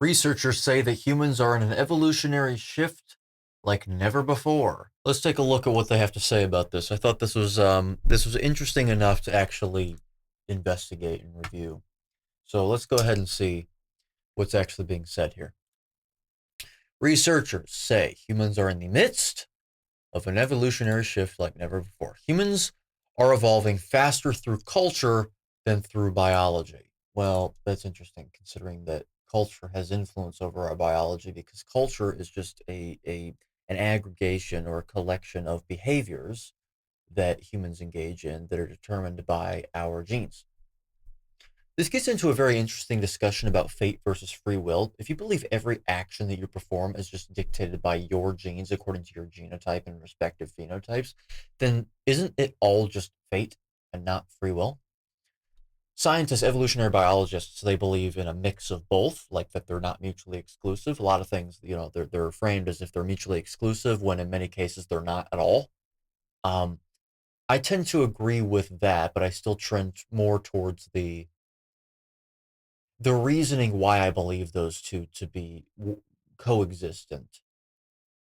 Researchers say that humans are in an evolutionary shift like never before. Let's take a look at what they have to say about this. I thought this was interesting enough to actually investigate and review. So let's go ahead and see what's actually being said here. Researchers say humans are in the midst of an evolutionary shift like never before. Humans are evolving faster through culture than through biology. Well, that's interesting considering that culture has influence over our biology because culture is just an aggregation or a collection of behaviors that humans engage in that are determined by our genes. This gets into a very interesting discussion about fate versus free will. If you believe every action that you perform is just dictated by your genes according to your genotype and respective phenotypes, then isn't it all just fate and not free will? Scientists, evolutionary biologists, they believe in a mix of both, like that they're not mutually exclusive. A lot of things, they're framed as if they're mutually exclusive, when in many cases they're not at all. Um, I tend to agree with that, but I still trend more towards the reasoning why I believe those two to be coexistent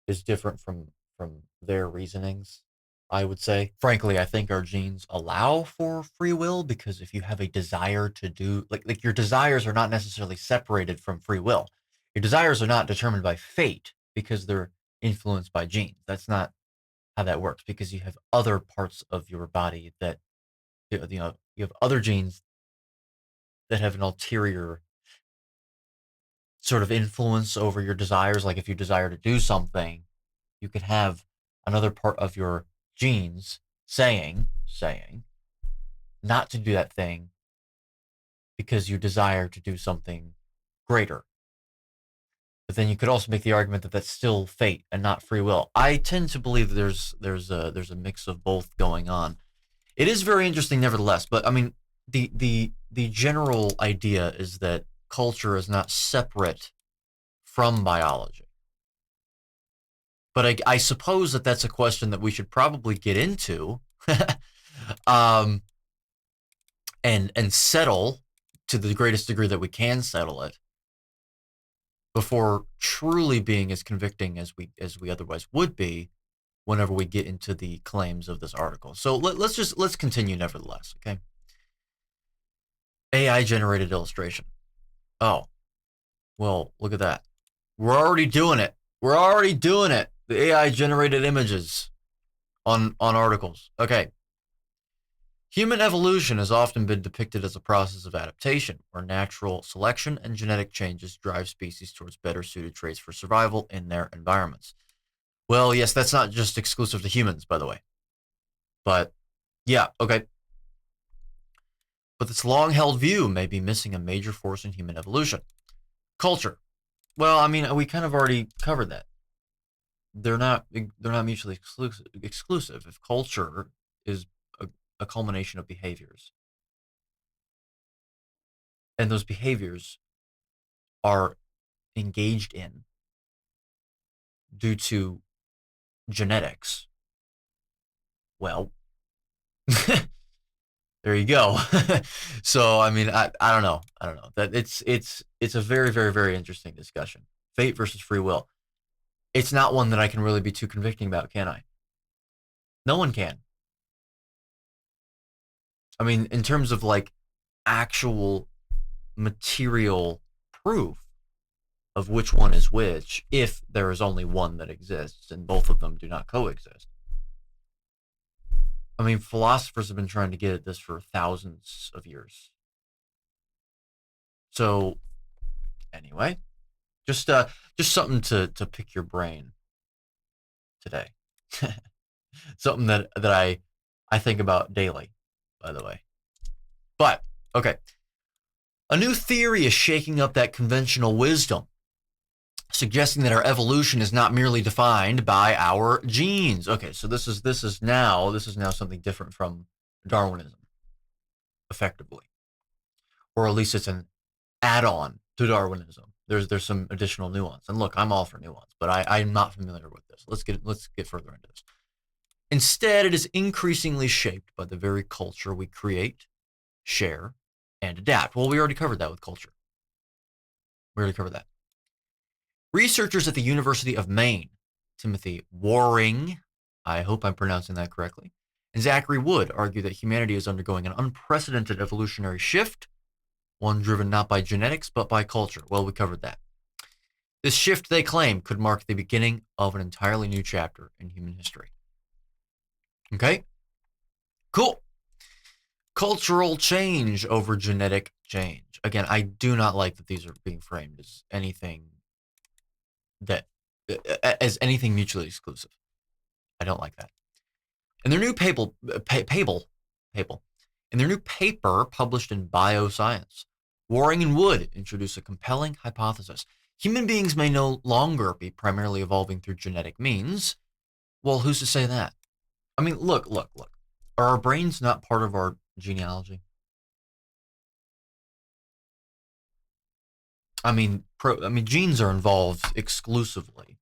is different from their reasonings. I would say, frankly, I think our genes allow for free will because if you have a desire to do like your desires are not necessarily separated from free will. Your desires are not determined by fate because they're influenced by genes. That's not how that works because you have other parts of your body that you have other genes that have an ulterior sort of influence over your desires. Like if you desire to do something, you could have another part of your genes saying not to do that thing because you desire to do something greater. But then you could also make the argument that that's still fate and not free will. I tend to believe there's a mix of both going on. It is very interesting, nevertheless. But I mean, the general idea is that culture is not separate from biology. But I suppose that that's a question that we should probably get into, um, and settle to the greatest degree that we can settle it before truly being as convicting as we otherwise would be whenever we get into the claims of this article. So let's continue nevertheless. Okay. AI generated illustration. Oh, well, look at that. We're already doing it. We're already doing it. The AI generated images on articles. Okay. Human evolution has often been depicted as a process of adaptation, where natural selection and genetic changes drive species towards better suited traits for survival in their environments. Well, yes, that's not just exclusive to humans, by the way. But yeah, okay. But this long held view may be missing a major force in human evolution. Culture. Well, I mean, we kind of already covered that. They're not mutually exclusive. If culture is a culmination of behaviors, and those behaviors are engaged in due to genetics, well, there you go. So, I mean, I don't know. I don't know. That it's a very, very, very interesting discussion. Fate versus free will. It's not one that I can really be too convicting about, can I? No one can. I mean, in terms of like actual material proof of which one is which, if there is only one that exists and both of them do not coexist. I mean, philosophers have been trying to get at this for thousands of years. So, anyway, just something to pick your brain today. Something that I think about daily, by the way. But okay, a new theory is shaking up that conventional wisdom, suggesting that our evolution is not merely defined by our genes. Okay, so this is now something different from Darwinism, effectively, or at least it's an add-on to Darwinism. There's some additional nuance, and look, I'm all for nuance, but I'm not familiar with this. Let's get further into this. Instead, it is increasingly shaped by the very culture we create, share, and adapt. Well, we already covered that with culture. We already covered that. Researchers at the University of Maine, Timothy Waring, I hope I'm pronouncing that correctly, and Zachary Wood argue that humanity is undergoing an unprecedented evolutionary shift, one driven not by genetics but by culture. Well, we covered that. This shift, they claim, could mark the beginning of an entirely new chapter in human history. Okay? Cool. Cultural change over genetic change. Again, I do not like that these are being framed as anything mutually exclusive. I don't like that. In their new paper published in Bioscience, Waring and Wood introduce a compelling hypothesis. Human beings may no longer be primarily evolving through genetic means. Well, who's to say that? I mean, look. Are our brains not part of our genealogy? I mean, genes are involved exclusively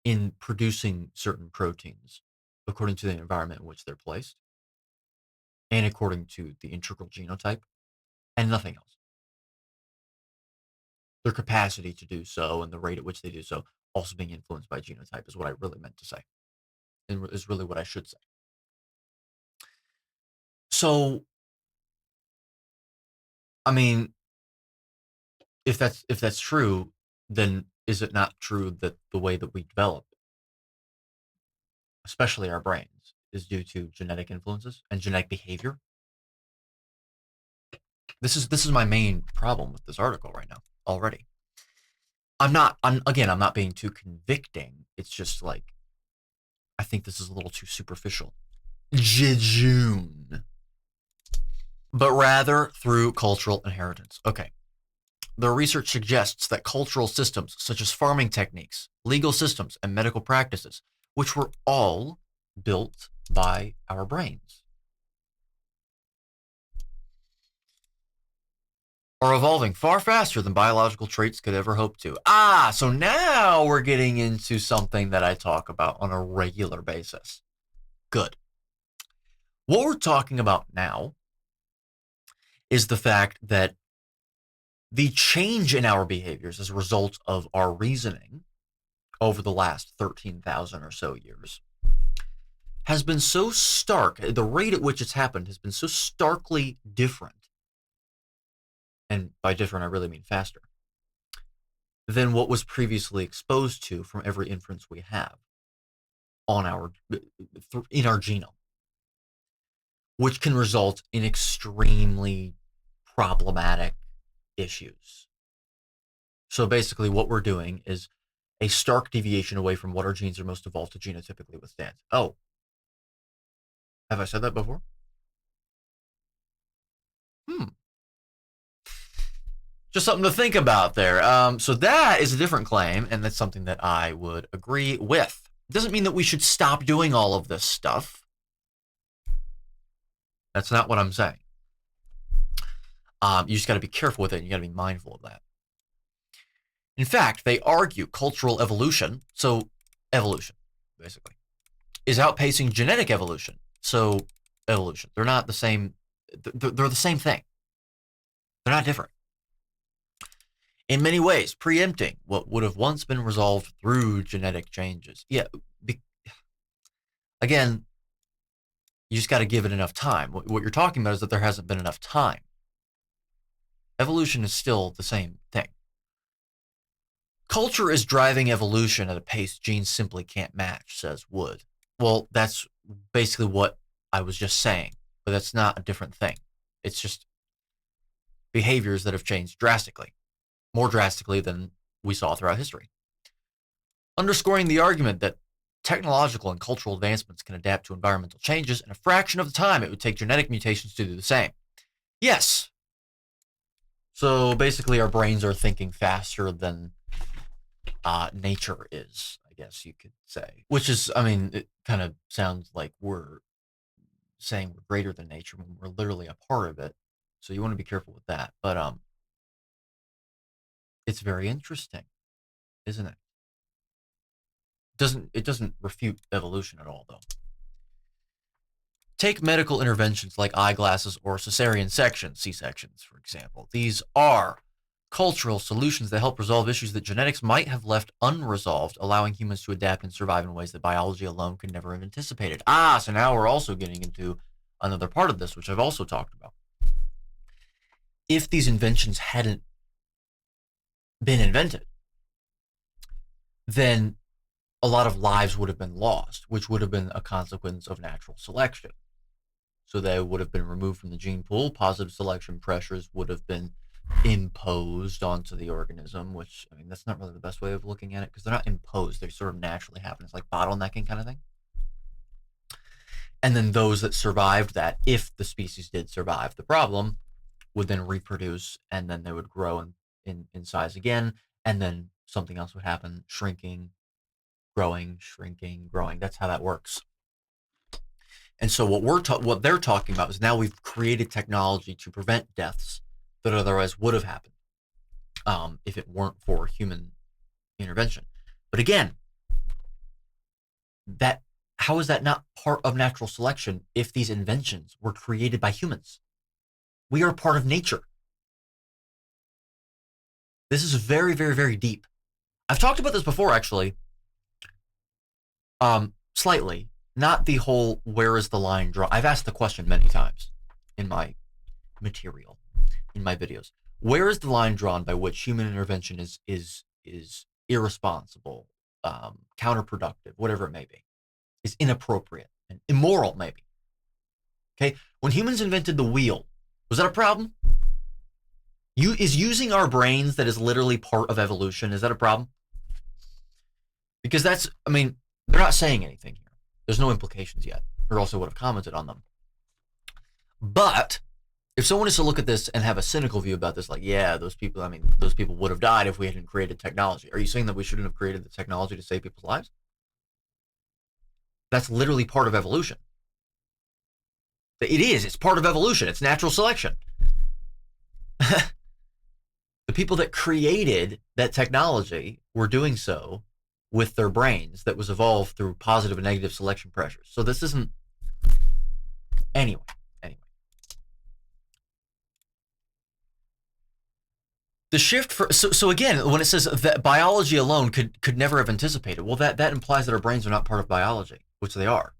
in producing certain proteins according to the environment in which they're placed and according to the integral genotype and nothing else. Their capacity to do so and the rate at which they do so also being influenced by genotype is what I really meant to say, and is really what I should say. So, I mean, if that's true, then is it not true that the way that we develop, especially our brains, is due to genetic influences and genetic behavior? This is my main problem with this article right now already. I'm not being too convicting. It's just like, I think this is a little too superficial. Jejune. But rather through cultural inheritance. Okay. The research suggests that cultural systems such as farming techniques, legal systems, and medical practices, which were all built by our brains, are evolving far faster than biological traits could ever hope to. So now we're getting into something that I talk about on a regular basis. Good. What we're talking about now is the fact that the change in our behaviors as a result of our reasoning over the last 13,000 or so years has been so stark. The rate at which it's happened has been so starkly different, and by different I really mean faster, than what was previously exposed to from every inference we have in our genome, which can result in extremely problematic issues. So basically what we're doing is a stark deviation away from what our genes are most evolved to genotypically withstand. Oh, have I said that before? Just something to think about there. So that is a different claim, and that's something that I would agree with. It doesn't mean that we should stop doing all of this stuff. That's not what I'm saying. You just got to be careful with it, and you got to be mindful of that. In fact, they argue cultural evolution, so evolution, basically, is outpacing genetic evolution. So evolution. They're not the same. They're the same thing. They're not different. In many ways, preempting what would have once been resolved through genetic changes. Yeah, again, you just got to give it enough time. What you're talking about is that there hasn't been enough time. Evolution is still the same thing. Culture is driving evolution at a pace genes simply can't match, says Wood. Well, that's basically what I was just saying, but that's not a different thing. It's just behaviors that have changed drastically, more drastically than we saw throughout history. Underscoring the argument that technological and cultural advancements can adapt to environmental changes in a fraction of the time it would take genetic mutations to do the same. Yes. So basically our brains are thinking faster than nature is, I guess you could say. Which is, I mean, it kind of sounds like we're saying we're greater than nature when we're literally a part of it. So you want to be careful with that. But it's very interesting, isn't it? It doesn't refute evolution at all, though. Take medical interventions like eyeglasses or cesarean sections, C-sections, for example. These are cultural solutions that help resolve issues that genetics might have left unresolved, allowing humans to adapt and survive in ways that biology alone could never have anticipated. So now we're also getting into another part of this, which I've also talked about. If these inventions hadn't been invented, then a lot of lives would have been lost, which would have been a consequence of natural selection. So they would have been removed from the gene pool. Positive selection pressures would have been imposed onto the organism, which, I mean, that's not really the best way of looking at it, because they're not imposed. They sort of naturally happen. It's like bottlenecking kind of thing. And then those that survived that, if the species did survive the problem, would then reproduce, and then they would grow in size again, and then something else would happen, shrinking, growing, shrinking, growing. That's how that works. And so what they're talking about is now we've created technology to prevent deaths that otherwise would have happened if it weren't for human intervention. But again, how is that not part of natural selection if these inventions were created by humans? We are part of nature. This is very, very, very deep. I've talked about this before, actually. Slightly. Not the whole, where is the line drawn? I've asked the question many times in my material, in my videos. Where is the line drawn by which human intervention is irresponsible, counterproductive, whatever it may be, is inappropriate and immoral, maybe? Okay, when humans invented the wheel, was that a problem? Is using our brains that is literally part of evolution, is that a problem? Because that's, I mean, they're not saying anything here. There's no implications yet, or else I would have commented on them. But if someone is to look at this and have a cynical view about this, like, yeah, those people would have died if we hadn't created technology. Are you saying that we shouldn't have created the technology to save people's lives? That's literally part of evolution. It is. It's part of evolution. It's natural selection. The people that created that technology were doing so with their brains that was evolved through positive and negative selection pressures. So this isn't... Anyway. The shift for... So again, when it says that biology alone could never have anticipated, well, that implies that our brains are not part of biology, which they are.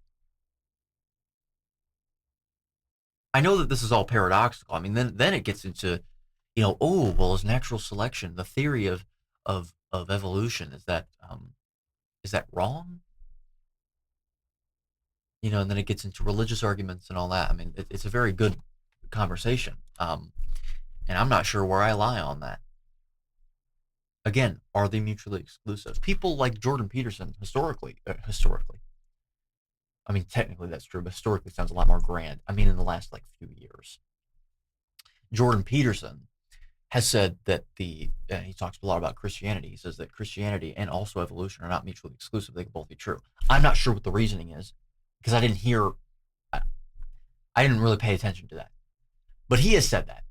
I know that this is all paradoxical. I mean, then it gets into, is natural selection, the theory of evolution, is that wrong? And then it gets into religious arguments and all that. I mean, it's a very good conversation. And I'm not sure where I lie on that. Again, are they mutually exclusive? People like Jordan Peterson, historically, I mean, technically that's true, but historically sounds a lot more grand. I mean, in the last few years, Jordan Peterson has said that he talks a lot about Christianity. He says that Christianity and also evolution are not mutually exclusive. They can both be true. I'm not sure what the reasoning is, because I didn't really pay attention to that. But he has said that.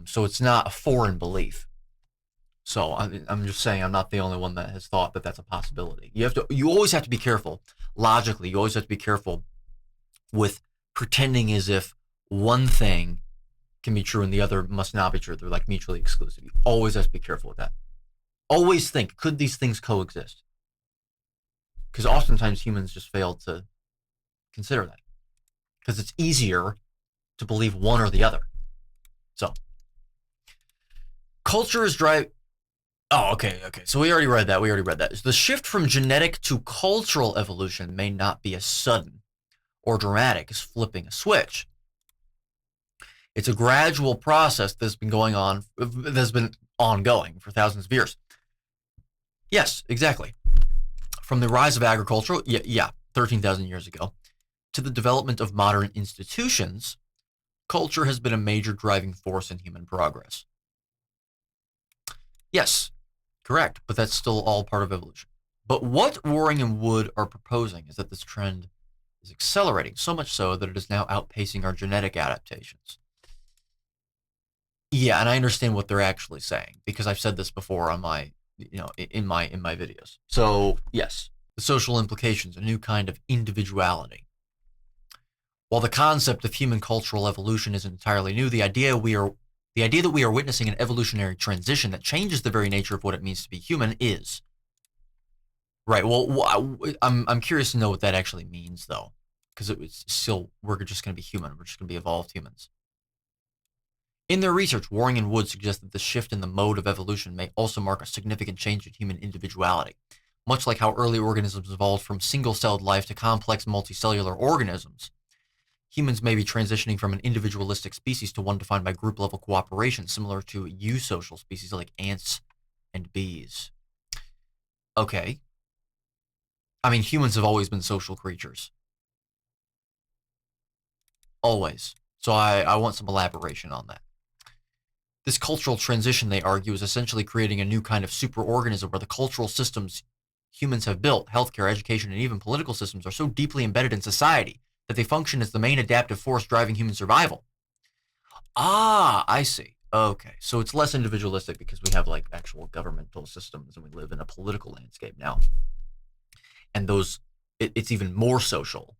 So it's not a foreign belief. So I'm just saying I'm not the only one that has thought that that's a possibility. You always have to be careful. Logically, you always have to be careful with pretending as if one thing can be true and the other must not be true. They're mutually exclusive. You always have to be careful with that. Always think, could these things coexist? Because oftentimes humans just fail to consider that. Because it's easier to believe one or the other. So, culture is driving... Oh, okay. So we already read that. The shift from genetic to cultural evolution may not be as sudden or dramatic as flipping a switch. It's a gradual process that's been ongoing for thousands of years. Yes, exactly. From the rise of agriculture, 13,000 years ago, to the development of modern institutions, culture has been a major driving force in human progress. Yes, correct, but that's still all part of evolution. But what Waring and Wood are proposing is that this trend is accelerating, so much so that it is now outpacing our genetic adaptations. Yeah, and I understand what they're actually saying, because I've said this before on my, in my videos. So, yes, the social implications, a new kind of individuality. While the concept of human cultural evolution isn't entirely new, the idea The idea that we are witnessing an evolutionary transition that changes the very nature of what it means to be human is... Right, well, I'm curious to know what that actually means, though. Because it's still, we're just going to be human. We're just going to be evolved humans. In their research, Waring and Wood suggest that the shift in the mode of evolution may also mark a significant change in human individuality. Much like how early organisms evolved from single-celled life to complex multicellular organisms, humans may be transitioning from an individualistic species to one defined by group-level cooperation, similar to eusocial species like ants and bees. Okay. I mean, humans have always been social creatures. Always. So I want some elaboration on that. This cultural transition, they argue, is essentially creating a new kind of superorganism where the cultural systems humans have built, healthcare, education, and even political systems, are so deeply embedded in society that they function as the main adaptive force driving human survival. Ah, I see. Okay, so it's less individualistic because we have like actual governmental systems and we live in a political landscape now. And it's even more social,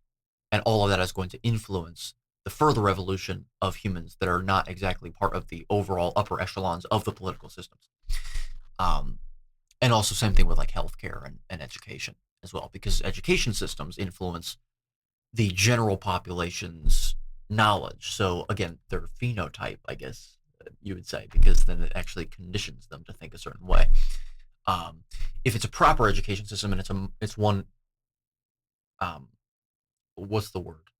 and all of that is going to influence the further evolution of humans that are not exactly part of the overall upper echelons of the political systems. And also same thing with like healthcare and education as well, because education systems influence the general population's knowledge. So again, their phenotype, I guess you would say, because then it actually conditions them to think a certain way. If it's a proper education system and it's one, what's the word?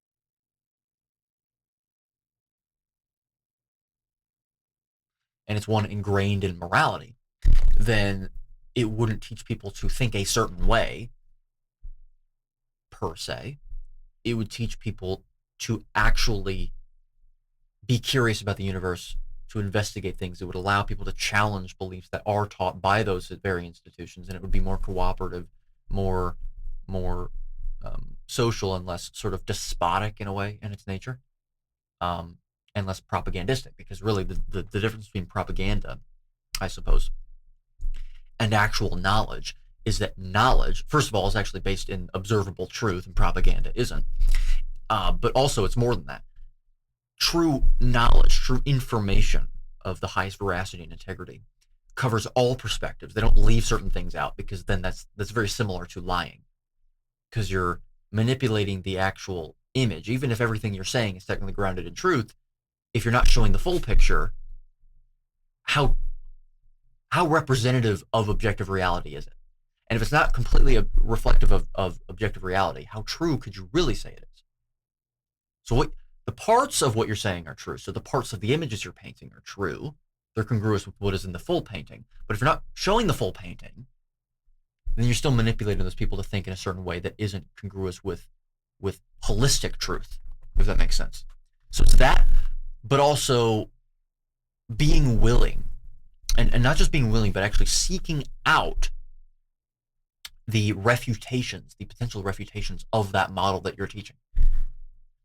And it's one ingrained in morality, then it wouldn't teach people to think a certain way, per se. It would teach people to actually be curious about the universe, to investigate things. It would allow people to challenge beliefs that are taught by those very institutions, and it would be more cooperative, more social, and less sort of despotic in a way in its nature, and less propagandistic, because really the difference between propaganda, I suppose, and actual knowledge is that knowledge, first of all, is actually based in observable truth, and propaganda isn't. But also, it's more than that. True knowledge, true information of the highest veracity and integrity covers all perspectives. They don't leave certain things out, because then that's very similar to lying, because you're manipulating the actual image. Even if everything you're saying is technically grounded in truth, if you're not showing the full picture, how representative of objective reality is it? And if it's not completely reflective of objective reality, how true could you really say it is? So the parts of what you're saying are true. So the parts of the images you're painting are true. They're congruous with what is in the full painting. But if you're not showing the full painting, then you're still manipulating those people to think in a certain way that isn't congruous with holistic truth, if that makes sense. So it's that, but also being willing, and not just being willing, but actually seeking out the refutations, the potential refutations of that model that you're teaching.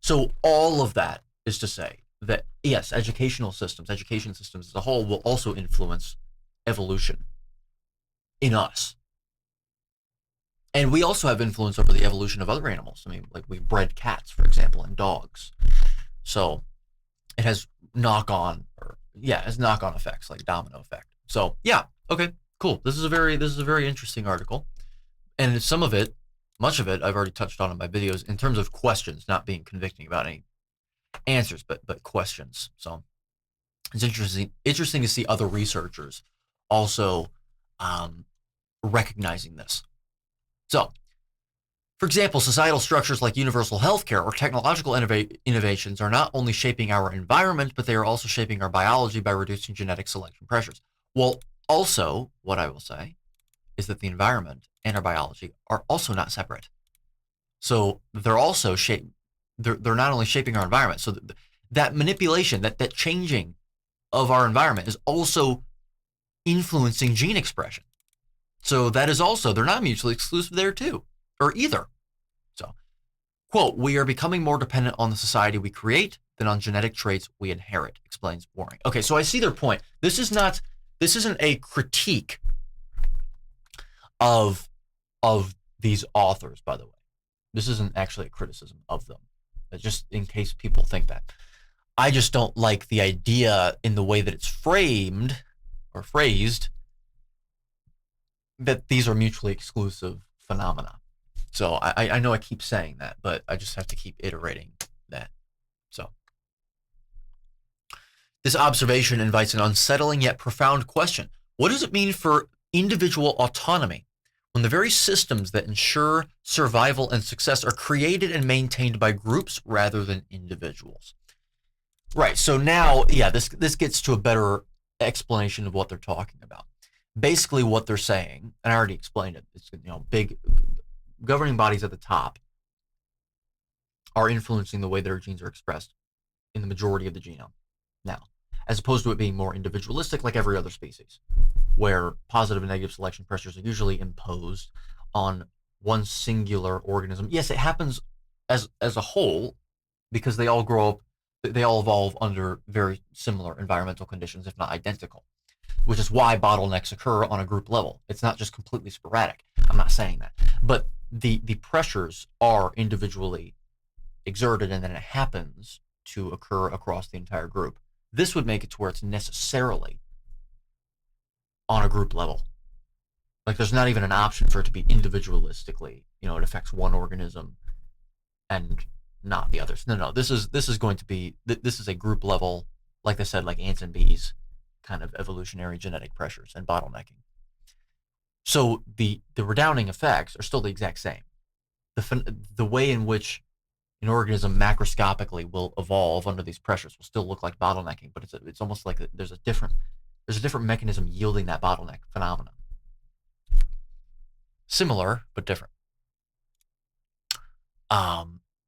So all of that is to say that, yes, education systems as a whole will also influence evolution in us. And we also have influence over the evolution of other animals. I mean, like we've bred cats, for example, and dogs. So it has knock-on effects, like domino effect. So yeah, okay, cool. This is a very interesting article. And much of it, I've already touched on in my videos in terms of questions, not being convicting about any answers, but questions. So it's interesting to see other researchers also recognizing this. So, for example, societal structures like universal healthcare or technological innovations are not only shaping our environment, but they are also shaping our biology by reducing genetic selection pressures. Well, also, what I will say is that the environment and our biology are also not separate. So they're also they're not only shaping our environment, so that manipulation, that changing of our environment is also influencing gene expression. So that is also, they're not mutually exclusive there too, or either. So, quote, "We are becoming more dependent on the society we create than on genetic traits we inherit," explains Waring. Okay, so I see their point. This isn't a critique of these authors, by the way. This isn't actually a criticism of them, just in case people think that. I just don't like the idea in the way that it's framed or phrased that these are mutually exclusive phenomena. So I know I keep saying that, but I just have to keep iterating that. So this observation invites an unsettling yet profound question. What does it mean for individual autonomy when the very systems that ensure survival and success are created and maintained by groups rather than individuals? Right. So now, yeah, this gets to a better explanation of what they're talking about. Basically, what they're saying, and I already explained it. It's big governing bodies at the top are influencing the way their genes are expressed in the majority of the genome now, as opposed to it being more individualistic like every other species, where positive and negative selection pressures are usually imposed on one singular organism. Yes, it happens as a whole because they all grow up, they all evolve under very similar environmental conditions, if not identical, which is why bottlenecks occur on a group level. It's not just completely sporadic. I'm not saying that, but the pressures are individually exerted, and then it happens to occur across the entire group. This would make it to where it's necessarily on a group level. Like there's not even an option for it to be individualistically. It affects one organism and not the others. No. This is going to be, this is a group level, like I said, like ants and bees kind of evolutionary genetic pressures and bottlenecking. So the redounding effects are still the exact same. The way in which an organism macroscopically will evolve under these pressures will still look like bottlenecking, but it's almost like there's a different mechanism yielding that bottleneck phenomenon. Similar but different.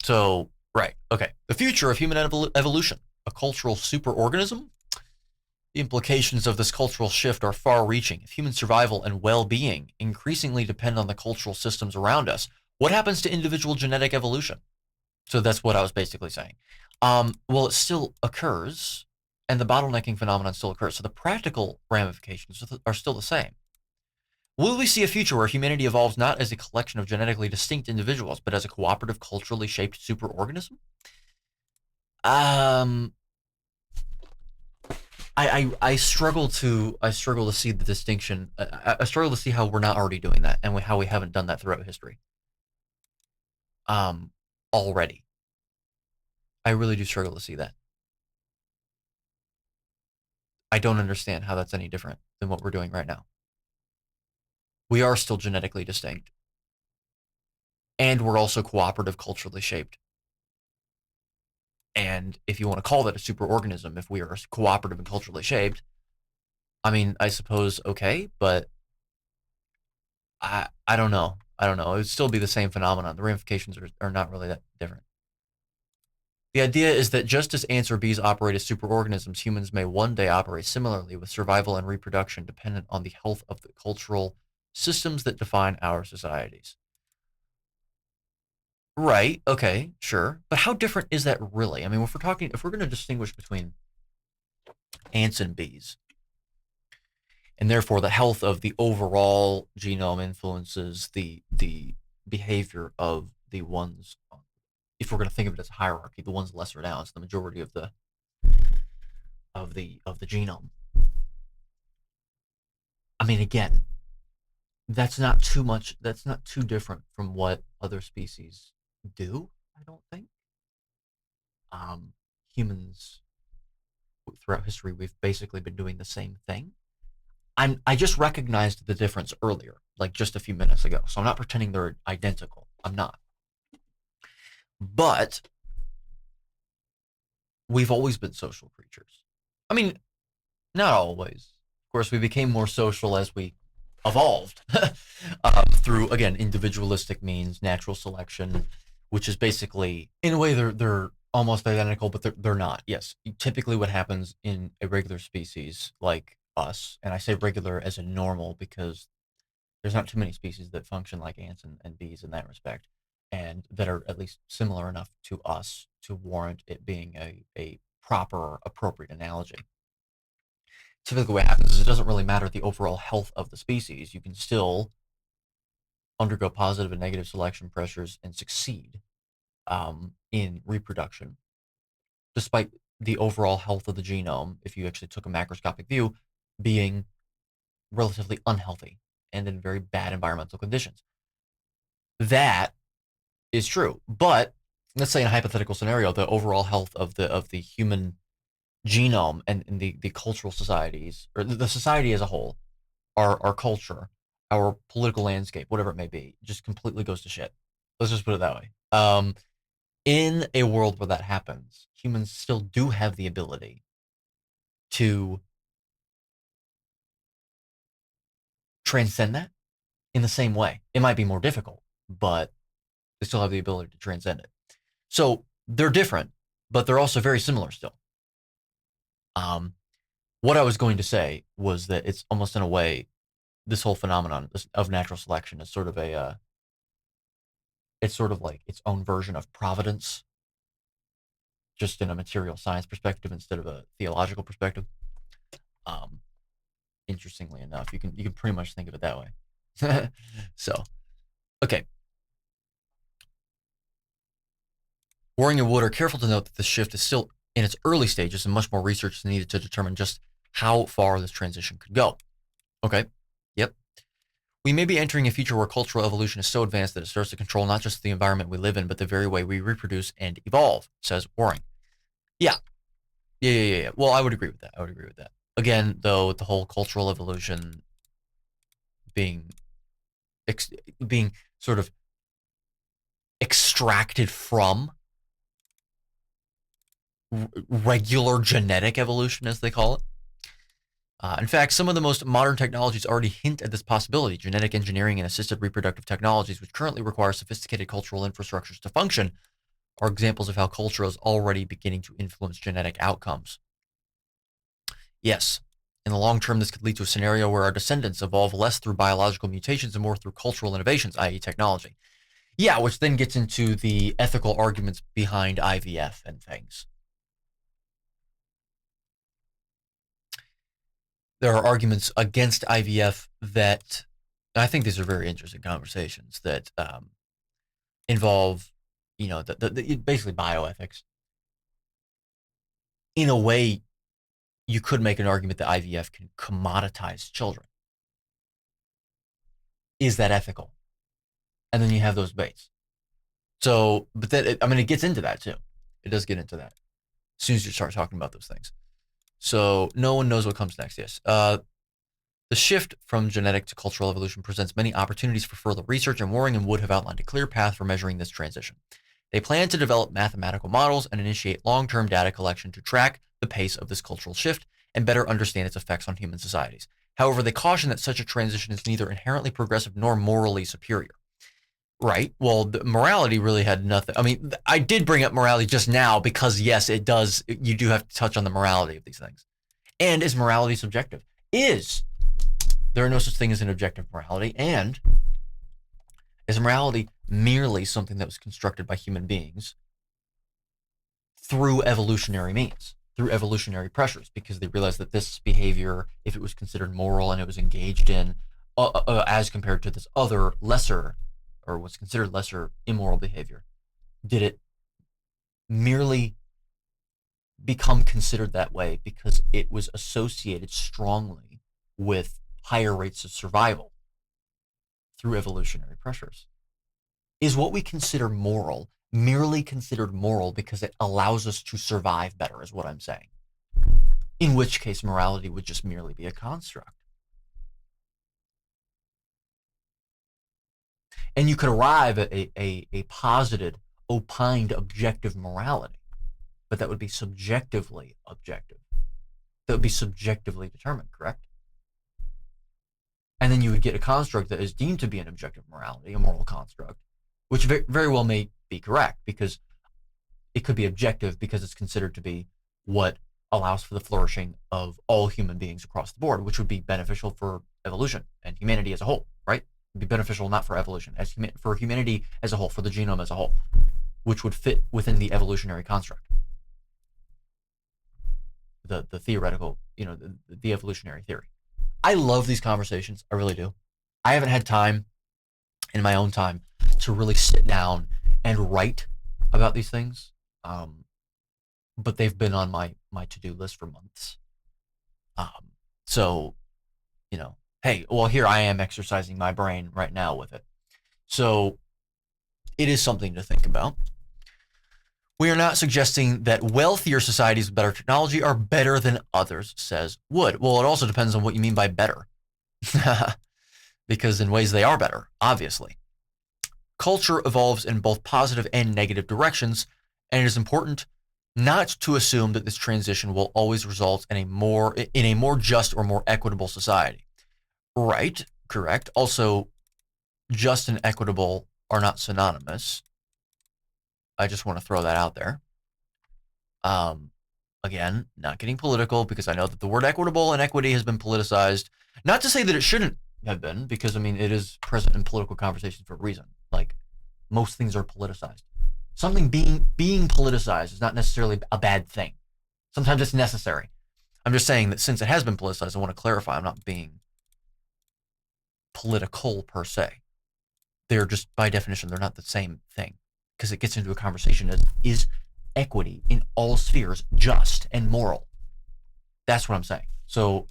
So right, okay. The future of human evolution, a cultural superorganism. The implications of this cultural shift are far-reaching. If human survival and well-being increasingly depend on the cultural systems around us, what happens to individual genetic evolution? So that's what I was basically saying. Well, it still occurs, and the bottlenecking phenomenon still occurs. So the practical ramifications are still the same. Will we see a future where humanity evolves not as a collection of genetically distinct individuals, but as a cooperative, culturally shaped superorganism? I struggle to see the distinction. I struggle to see how we're not already doing that, and how we haven't done that throughout history. Already. I really do struggle to see that. I don't understand how that's any different than what we're doing right now. We are still genetically distinct. And we're also cooperative, culturally shaped. And if you want to call that a superorganism, if we are cooperative and culturally shaped, I mean, I suppose okay, but I don't know. It would still be the same phenomenon. The ramifications are not really that different. The idea is that just as ants or bees operate as superorganisms, humans may one day operate similarly, with survival and reproduction dependent on the health of the cultural systems that define our societies. Right, okay, sure. But how different is that really? I mean, if we're going to distinguish between ants and bees, and therefore the health of the overall genome influences the behavior of the ones, if we're going to think of it as a hierarchy, the ones lesser down, it's the majority of the genome. I mean, again, that's not too different from what other species do, I don't think. Humans throughout history, we've basically been doing the same thing. I just recognized the difference earlier, like just a few minutes ago. So I'm not pretending they're identical. I'm not. But we've always been social creatures. I mean, not always. Of course, we became more social as we evolved through, again, individualistic means, natural selection, which is basically, in a way, they're almost identical, but they're not. Yes, typically what happens in a regular species like us, and I say regular as in normal because there's not too many species that function like ants and bees in that respect, and that are at least similar enough to us to warrant it being a proper, appropriate analogy. Typically what happens is it doesn't really matter the overall health of the species. You can still undergo positive and negative selection pressures and succeed in reproduction, despite the overall health of the genome, if you actually took a macroscopic view, being relatively unhealthy and in very bad environmental conditions. That is true. But let's say in a hypothetical scenario, the overall health of the human genome and the cultural societies, or the society as a whole, our culture, our political landscape, whatever it may be, just completely goes to shit. Let's just put it that way. In a world where that happens, humans still do have the ability to transcend that in the same way. It might be more difficult, but they still have the ability to transcend it. So they're different, but they're also very similar still. What I was going to say was that it's almost in a way, this whole phenomenon of natural selection is sort of it's sort of like its own version of providence, just in a material science perspective instead of a theological perspective. Um, Interestingly enough, you can pretty much think of it that way. So, okay. Waring and Wood are careful to note that this shift is still in its early stages and much more research is needed to determine just how far this transition could go. Okay. Yep. We may be entering a future where cultural evolution is so advanced that it starts to control not just the environment we live in, but the very way we reproduce and evolve, says Waring. Yeah. Yeah. Well, I would agree with that. Again, though, the whole cultural evolution being being sort of extracted from regular genetic evolution, as they call it. In fact, some of the most modern technologies already hint at this possibility. Genetic engineering and assisted reproductive technologies, which currently require sophisticated cultural infrastructures to function, are examples of how culture is already beginning to influence genetic outcomes. Yes, in the long term, this could lead to a scenario where our descendants evolve less through biological mutations and more through cultural innovations, i.e. technology. Yeah, which then gets into the ethical arguments behind IVF and things. There are arguments against IVF that, I think these are very interesting conversations that involve, basically bioethics. In a way, you could make an argument that IVF can commoditize children. Is that ethical? And then you have those debates. So, but then, it gets into that too. It does get into that as soon as you start talking about those things. So no one knows what comes next. Yes. The shift from genetic to cultural evolution presents many opportunities for further research, and Waring and Wood have outlined a clear path for measuring this transition. They plan to develop mathematical models and initiate long-term data collection to track the pace of this cultural shift and better understand its effects on human societies. However, they caution that such a transition is neither inherently progressive nor morally superior. Right. Well, the morality really had nothing. I did bring up morality just now because, yes, it does. You do have to touch on the morality of these things. And is morality subjective? There are no such thing as an objective morality. And is morality merely something that was constructed by human beings through evolutionary means, through evolutionary pressures, because they realized that this behavior, if it was considered moral and it was engaged in as compared to this other lesser, or what's considered lesser immoral behavior, did it merely become considered that way because it was associated strongly with higher rates of survival through evolutionary pressures? Is what we consider moral merely considered moral because it allows us to survive better, is what I'm saying? In which case, morality would just merely be a construct. And you could arrive at a posited, opined, objective morality, but that would be subjectively objective. That would be subjectively determined, correct? And then you would get a construct that is deemed to be an objective morality, a moral construct, which very well may be correct, because it could be objective because it's considered to be what allows for the flourishing of all human beings across the board, which would be beneficial for evolution and humanity as a whole, right? Be beneficial not for evolution, for humanity as a whole, for the genome as a whole, which would fit within the evolutionary construct, the theoretical, the evolutionary theory. I love these conversations. I really do. I haven't had time in my own time to really sit down and write about these things. but they've been on my to-do list for months. So, hey, well, here I am exercising my brain right now with it. So it is something to think about. We are not suggesting that wealthier societies with better technology are better than others, says Wood. Well, it also depends on what you mean by better. Because in ways they are better, obviously. Culture evolves in both positive and negative directions, and it is important not to assume that this transition will always result in a more just or more equitable society. Right, correct. Also, just and equitable are not synonymous. I just want to throw that out there. Again, not getting political, because I know that the word equitable and equity has been politicized. Not to say that it shouldn't have been, because I mean, it is present in political conversations for a reason. Like, most things are politicized. Something being politicized is not necessarily a bad thing. Sometimes it's necessary. I'm just saying that since it has been politicized, I want to clarify, I'm not being political per se. They're just, by definition, they're not the same thing, because it gets into a conversation as, is equity in all spheres just and moral? That's what I'm saying. So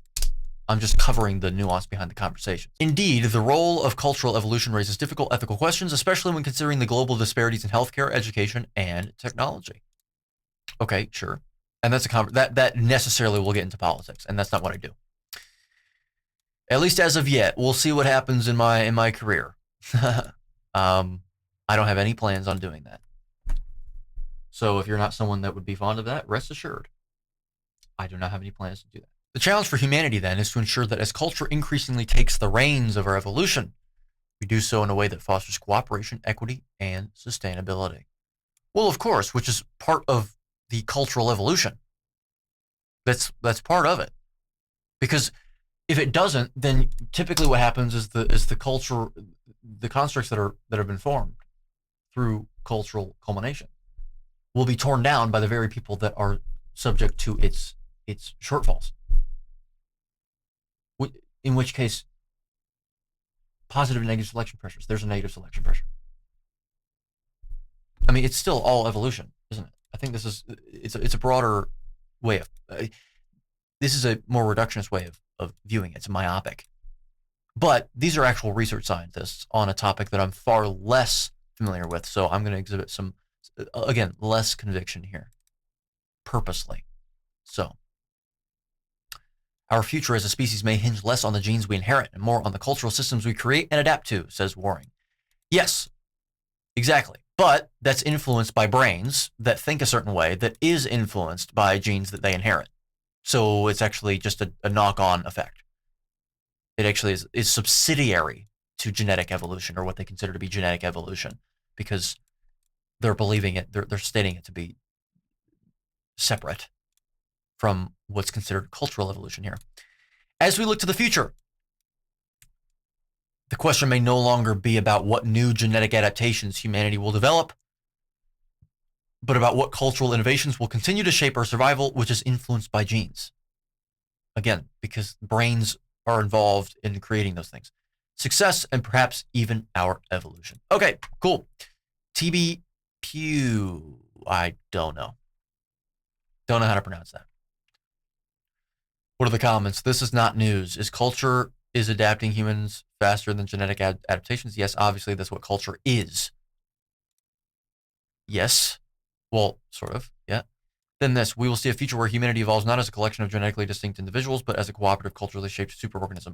I'm just covering the nuance behind the conversation. Indeed, the role of cultural evolution raises difficult ethical questions, especially when considering the global disparities in healthcare, education, and technology. Okay, sure. And that's that necessarily will get into politics, and that's not what I do. At least as of yet. We'll see what happens in my career. I don't have any plans on doing that. So if you're not someone that would be fond of that, rest assured, I do not have any plans to do that. The challenge for humanity, then, is to ensure that as culture increasingly takes the reins of our evolution, we do so in a way that fosters cooperation, equity, and sustainability. Well, of course, which is part of the cultural evolution. That's part of it. Because if it doesn't, then typically what happens is the culture, the constructs that have been formed through cultural culmination will be torn down by the very people that are subject to its shortfalls. In which case, positive and negative selection pressures. There's a negative selection pressure. I mean, it's still all evolution, isn't it? I think it's a broader way of, this is a more reductionist way of viewing it. It's myopic. But these are actual research scientists on a topic that I'm far less familiar with, so I'm going to exhibit some, again, less conviction here, purposely. So, our future as a species may hinge less on the genes we inherit and more on the cultural systems we create and adapt to, says Waring. Yes, exactly. But that's influenced by brains that think a certain way that is influenced by genes that they inherit. So it's actually just a knock-on effect. It actually is subsidiary to genetic evolution, or what they consider to be genetic evolution, because they're believing it, they're stating it to be separate from what's considered cultural evolution here. As we look to the future, the question may no longer be about what new genetic adaptations humanity will develop, but about what cultural innovations will continue to shape our survival, which is influenced by genes. Again, because brains are involved in creating those things. Success and perhaps even our evolution. Okay, cool. TB Pew. I don't know. Don't know how to pronounce that. What are the comments? This is not news. Is culture adapting humans faster than genetic adaptations? Yes, obviously that's what culture is. Yes. Well, sort of, yeah. Then this, we will see a future where humanity evolves not as a collection of genetically distinct individuals, but as a cooperative, culturally shaped superorganism.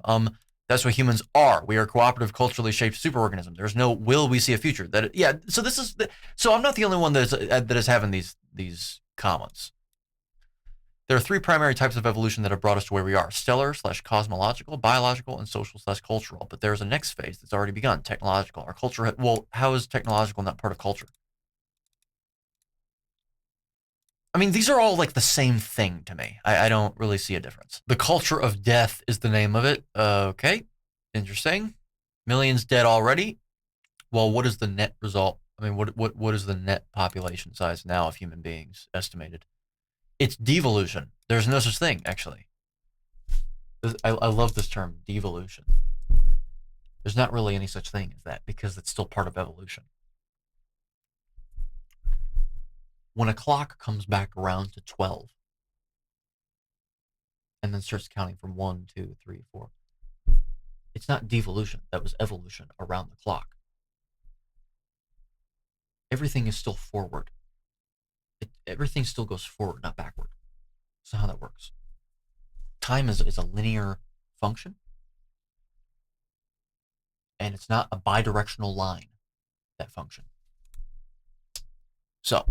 That's what humans are. We are a cooperative, culturally shaped superorganism. There's no will we see a future. So this is, so I'm not the only one that is having these comments. There are three primary types of evolution that have brought us to where we are: stellar/cosmological, biological, and social/cultural. But there's a next phase that's already begun: technological. Our culture, well, how is technological not part of culture? I mean, these are all like the same thing to me. I don't really see a difference. The culture of death is the name of it. Okay, interesting. Millions dead already. Well, what is the net result? I mean, what is the net population size now of human beings estimated? It's devolution. There's no such thing, actually. I love this term, devolution. There's not really any such thing as that, because it's still part of evolution. When a clock comes back around to 12 and then starts counting from 1, 2, 3, 4, it's not devolution. That was evolution around the clock. Everything is still forward. Everything still goes forward, not backward. That's not how that works. Time is a linear function, and it's not a bidirectional line, that function. So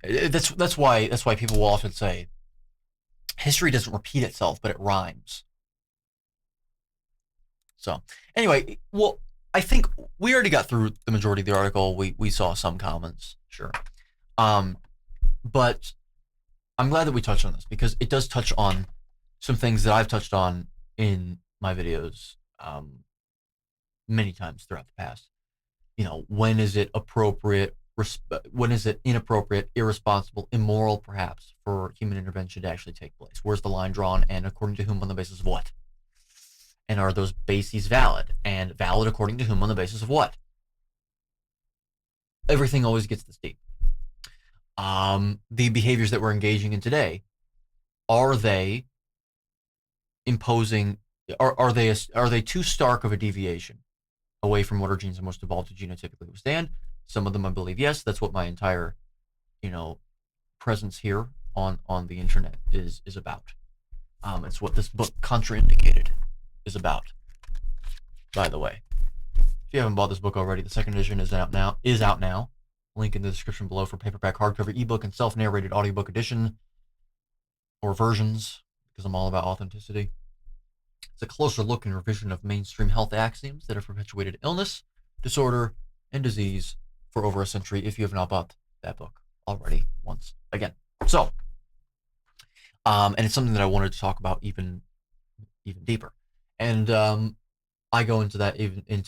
that's why people will often say history doesn't repeat itself, but it rhymes. So anyway, well, I think we already got through the majority of the article. We saw some comments, sure, but I'm glad that we touched on this because it does touch on some things that I've touched on in my videos many times throughout the past. You know, when is it appropriate? When is it inappropriate, irresponsible, immoral, perhaps, for human intervention to actually take place? Where's the line drawn, and according to whom, on the basis of what? And are those bases valid? And valid according to whom, on the basis of what? Everything always gets this deep. The behaviors that we're engaging in today, are they imposing? Are they too stark of a deviation away from what our genes are most evolved to genotypically withstand? Some of them, I believe, yes. That's what my entire, presence here on the internet is about. It's what this book, Contrainidicated, is about. By the way, if you haven't bought this book already, the second edition is out now. Link in the description below for paperback, hardcover, ebook, and self-narrated audiobook edition or versions, because I'm all about authenticity. It's a closer look and revision of mainstream health axioms that have perpetuated illness, disorder, and disease for over a century, if you have not bought that book already once again. So, and it's something that I wanted to talk about even deeper. And I go into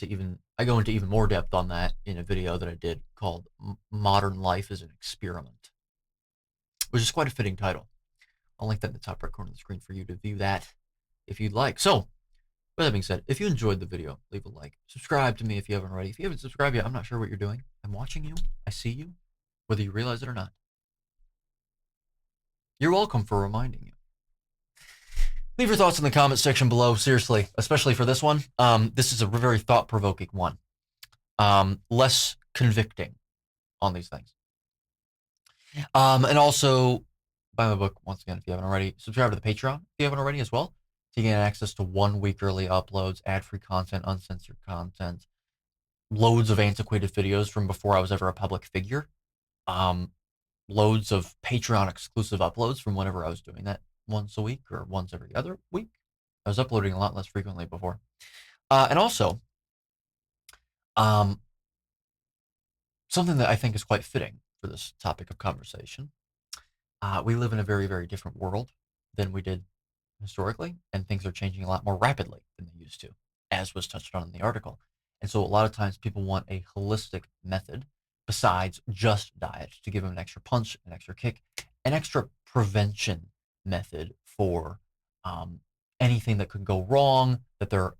even more depth on that in a video that I did called Modern Life is an Experiment, which is quite a fitting title. I'll link that in the top right corner of the screen for you to view that if you'd like. So, with that being said, if you enjoyed the video, leave a like. Subscribe to me if you haven't already. If you haven't subscribed yet, I'm not sure what you're doing. I'm watching you. I see you, whether you realize it or not. You're welcome for reminding you. Leave your thoughts in the comments section below, seriously, especially for this one. This is a very thought-provoking one. Less convicting on these things. And also, buy my book, once again, if you haven't already. Subscribe to the Patreon if you haven't already as well, to gain access to 1 week early uploads, ad-free content, uncensored content, loads of antiquated videos from before I was ever a public figure, loads of Patreon exclusive uploads from whenever I was doing that once a week or once every other week. I was uploading a lot less frequently before. And also, something that I think is quite fitting for this topic of conversation. We live in a very, very different world than we did historically, and things are changing a lot more rapidly than they used to, as was touched on in the article. And so a lot of times people want a holistic method besides just diet to give them an extra punch, an extra kick, an extra prevention method for anything that could go wrong, that they're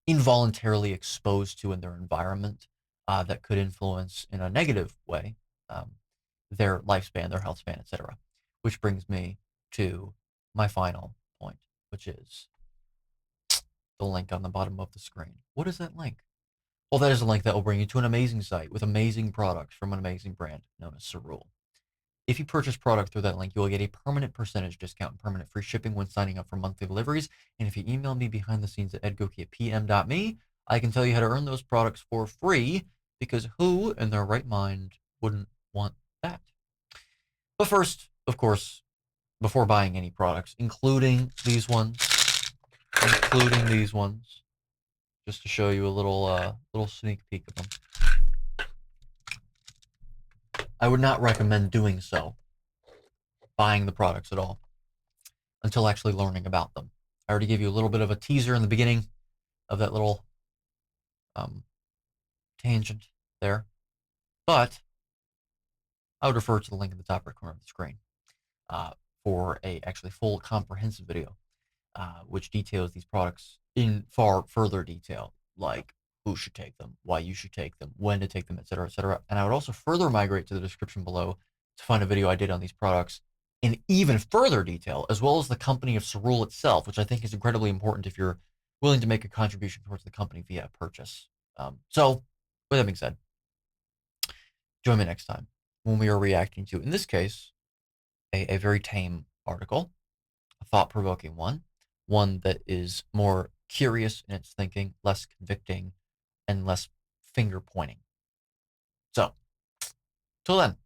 involuntarily exposed to in their environment, that could influence in a negative way their lifespan, their health span, etc. Which brings me to my final point, which is the link on the bottom of the screen. What is that link? Well, that is a link that will bring you to an amazing site with amazing products from an amazing brand known as Cerule. If you purchase product through that link, you will get a permanent percentage discount and permanent free shipping when signing up for monthly deliveries. And if you email me behind the scenes at edgoki@pm.me, I can tell you how to earn those products for free, because who in their right mind wouldn't want that? But first, of course, before buying any products, including these ones, just to show you a little sneak peek of them, I would not recommend doing so, buying the products at all, until actually learning about them. I already gave you a little bit of a teaser in the beginning of that little tangent there, but I would refer to the link in the top right corner of the screen for a actually full comprehensive video, which details these products in far further detail, like who should take them, why you should take them, when to take them, etc., etc. And I would also further migrate to the description below to find a video I did on these products in even further detail, as well as the company of Cerule itself, which I think is incredibly important if you're willing to make a contribution towards the company via a purchase. So, with that being said, join me next time when we are reacting to, in this case, a very tame article, a thought-provoking one that is more curious in its thinking, less convicting, and less finger pointing. So, till then.